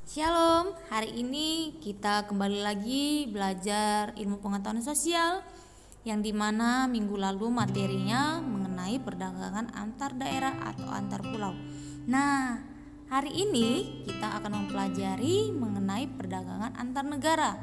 Shalom, hari ini kita kembali lagi belajar ilmu pengetahuan sosial yang dimana minggu lalu materinya mengenai perdagangan antar daerah atau antar pulau. Nah, hari ini kita akan mempelajari mengenai perdagangan antar negara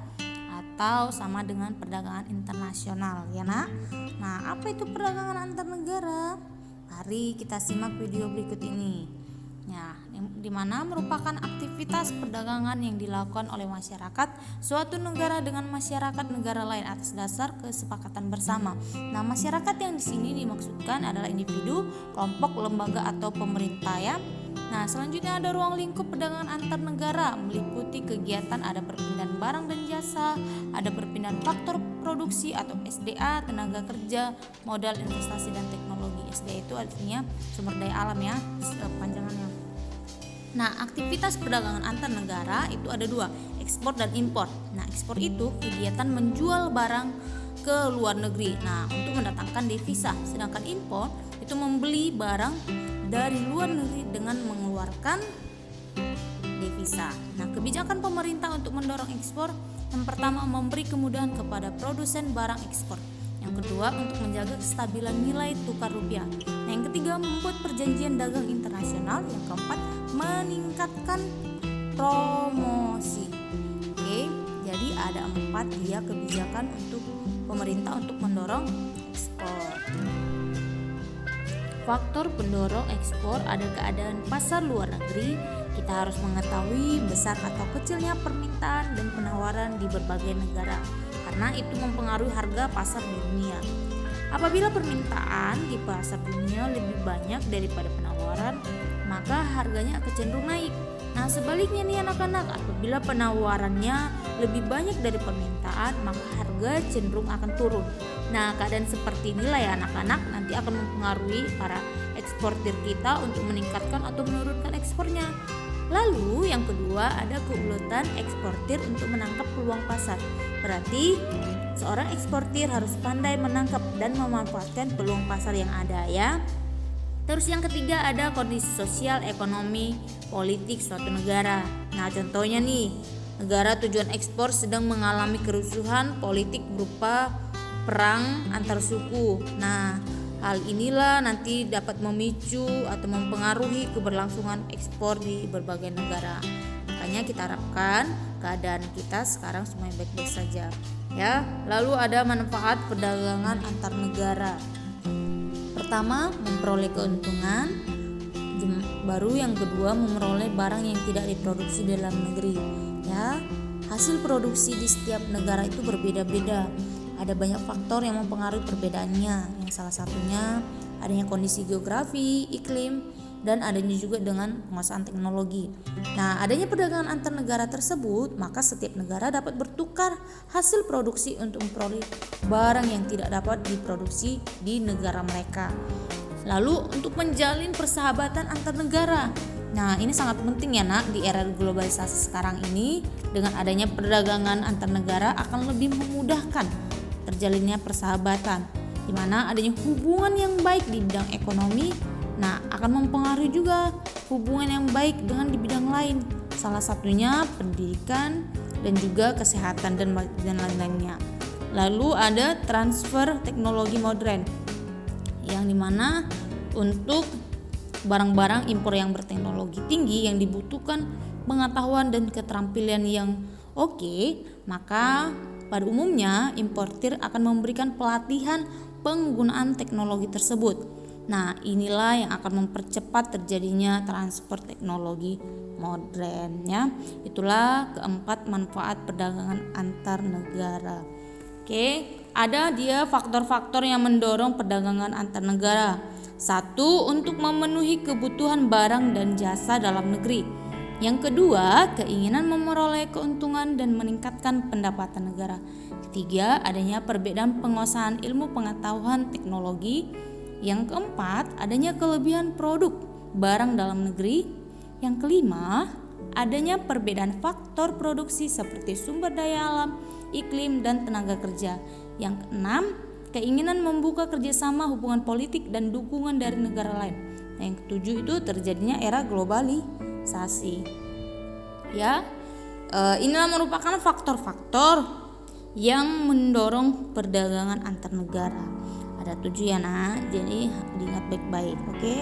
atau sama dengan perdagangan internasional ya nak. Nah, apa itu perdagangan antar negara? Mari kita simak video berikut ini. Ya, di mana merupakan aktivitas perdagangan yang dilakukan oleh masyarakat suatu negara dengan masyarakat negara lain atas dasar kesepakatan bersama. Nah, masyarakat yang di sini dimaksudkan adalah individu, kelompok, lembaga atau pemerintah ya. Nah, selanjutnya ada ruang lingkup perdagangan antar negara meliputi kegiatan ada perpindahan barang dan jasa, ada perpindahan faktor produksi atau SDA, tenaga kerja, modal, investasi dan teknologi. SDA itu artinya sumber daya alam ya, panjangannya. Nah, aktivitas perdagangan antar negara itu ada dua, ekspor dan impor. Nah, ekspor itu kegiatan menjual barang ke luar negeri. Nah, untuk mendatangkan devisa. Sedangkan impor itu membeli barang dari luar negeri dengan mengeluarkan devisa. Nah, kebijakan pemerintah untuk mendorong ekspor, yang pertama memberi kemudahan kepada produsen barang ekspor. Yang kedua, untuk menjaga kestabilan nilai tukar rupiah. Nah, yang ketiga, membuat perjanjian dagang internasional. Yang keempat, meningkatkan promosi. Oke, jadi ada 4 dia kebijakan untuk pemerintah untuk mendorong ekspor. Faktor pendorong ekspor ada keadaan pasar luar negeri. Kita harus mengetahui besar atau kecilnya permintaan dan penawaran di berbagai negara, karena itu mempengaruhi harga pasar di dunia. Apabila permintaan di pasar dunia lebih banyak daripada penawaran, maka harganya akan cenderung naik. Nah, sebaliknya nih anak-anak, apabila penawarannya lebih banyak dari permintaan, maka harga cenderung akan turun. Nah, keadaan seperti inilah ya anak-anak nanti akan mempengaruhi para eksportir kita untuk meningkatkan atau menurunkan ekspornya. Lalu yang kedua ada keuletan eksportir untuk menangkap peluang pasar. Berarti seorang eksportir harus pandai menangkap dan memanfaatkan peluang pasar yang ada ya. Terus yang ketiga ada kondisi sosial, ekonomi, politik suatu negara. Nah, contohnya nih, negara tujuan ekspor sedang mengalami kerusuhan politik berupa perang antar suku. Nah, hal inilah nanti dapat memicu atau mempengaruhi keberlangsungan ekspor di berbagai negara. Makanya kita harapkan keadaan kita sekarang semuanya baik-baik saja ya. Lalu ada manfaat perdagangan antar negara. Pertama, memperoleh keuntungan. Baru yang kedua, memperoleh barang yang tidak diproduksi di dalam negeri ya. Hasil produksi di setiap negara itu berbeda-beda. Ada banyak faktor yang mempengaruhi perbedaannya. Yang salah satunya adanya kondisi geografi, iklim, dan adanya juga dengan penguasaan teknologi. Nah, adanya perdagangan antar negara tersebut, maka setiap negara dapat bertukar hasil produksi untuk memperoleh barang yang tidak dapat diproduksi di negara mereka. Lalu untuk menjalin persahabatan antar negara. Nah, ini sangat penting ya nak, di era globalisasi sekarang ini, dengan adanya perdagangan antar negara akan lebih memudahkan terjalinnya persahabatan, di mana adanya hubungan yang baik di bidang ekonomi. Nah, akan mempengaruhi juga hubungan yang baik dengan di bidang lain. Salah satunya pendidikan dan juga kesehatan dan lain-lainnya. Lalu ada transfer teknologi modern, yang dimana untuk barang-barang impor yang berteknologi tinggi yang dibutuhkan pengetahuan dan keterampilan yang oke, maka pada umumnya importir akan memberikan pelatihan penggunaan teknologi tersebut. Nah, inilah yang akan mempercepat terjadinya transfer teknologi modern ya. Itulah keempat manfaat perdagangan antar negara. Oke, ada dia faktor-faktor yang mendorong perdagangan antar negara. 1. Untuk memenuhi kebutuhan barang dan jasa dalam negeri. Yang kedua, keinginan memperoleh keuntungan dan meningkatkan pendapatan negara. Ketiga, adanya perbedaan penguasaan ilmu pengetahuan teknologi. Yang keempat, adanya kelebihan produk barang dalam negeri. Yang kelima, adanya perbedaan faktor produksi seperti sumber daya alam, iklim, dan tenaga kerja. Yang keenam, keinginan membuka kerjasama hubungan politik dan dukungan dari negara lain. Yang ketujuh itu terjadinya era globalisasi. ya. Inilah merupakan faktor-faktor yang mendorong perdagangan antar negara. Ada 7 ya nak, jadi diingat baik-baik, oke?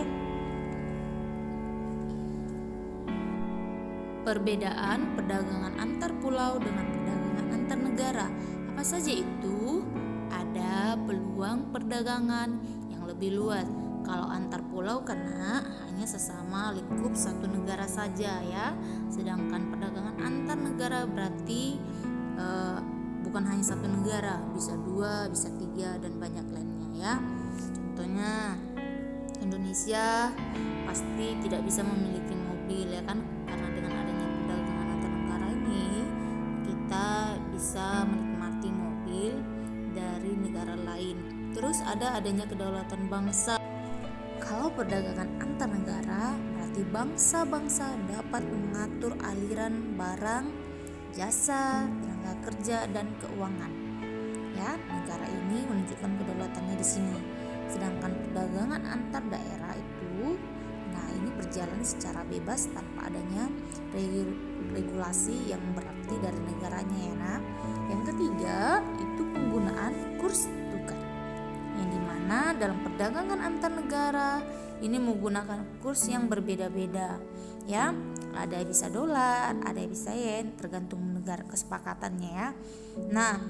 Perbedaan perdagangan antar pulau dengan perdagangan antar negara. Apa saja itu? Ada peluang perdagangan yang lebih luas. Kalau antar pulau karena hanya sesama lingkup satu negara saja ya. Sedangkan perdagangan antar negara berarti bukan hanya satu negara, bisa 2, bisa 3 dan banyak lainnya ya. Contohnya Indonesia pasti tidak bisa memiliki mobil ya kan, karena dengan adanya perdagangan antar negara ini kita bisa menikmati mobil dari negara lain. Terus adanya kedaulatan bangsa. Kalau perdagangan antar negara berarti bangsa-bangsa dapat mengatur aliran barang, jasa, tenaga kerja dan keuangan. Ya, negara ini menunjukkan kedaulatannya di sini. Sedangkan perdagangan antar daerah itu, nah ini berjalan secara bebas tanpa adanya regulasi yang berarti dari negaranya ya nak. Yang ketiga itu penggunaan kurs tukar, yang dimana dalam perdagangan antar negara ini menggunakan kurs yang berbeda-beda ya. Ada yang bisa dolar, ada yang bisa yen, tergantung negara kesepakatannya ya. Nah,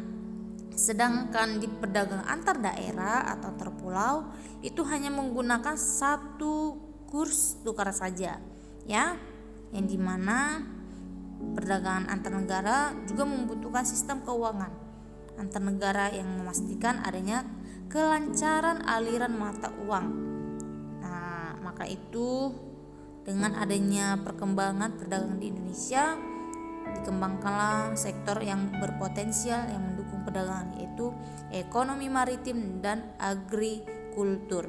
sedangkan di perdagangan antar daerah atau antar pulau itu hanya menggunakan satu kurs tukar saja ya, yang dimana perdagangan antar negara juga membutuhkan sistem keuangan antar negara yang memastikan adanya kelancaran aliran mata uang. Nah, maka itu dengan adanya perkembangan perdagangan di Indonesia, dikembangkanlah sektor yang berpotensial yang mendukung perdagangan, yaitu ekonomi maritim dan agrikultur.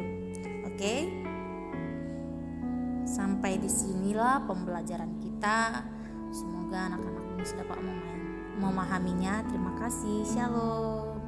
Oke. Sampai disinilah pembelajaran kita. Semoga anak-anak bisa dapat memahaminya. Terima kasih. Shalom.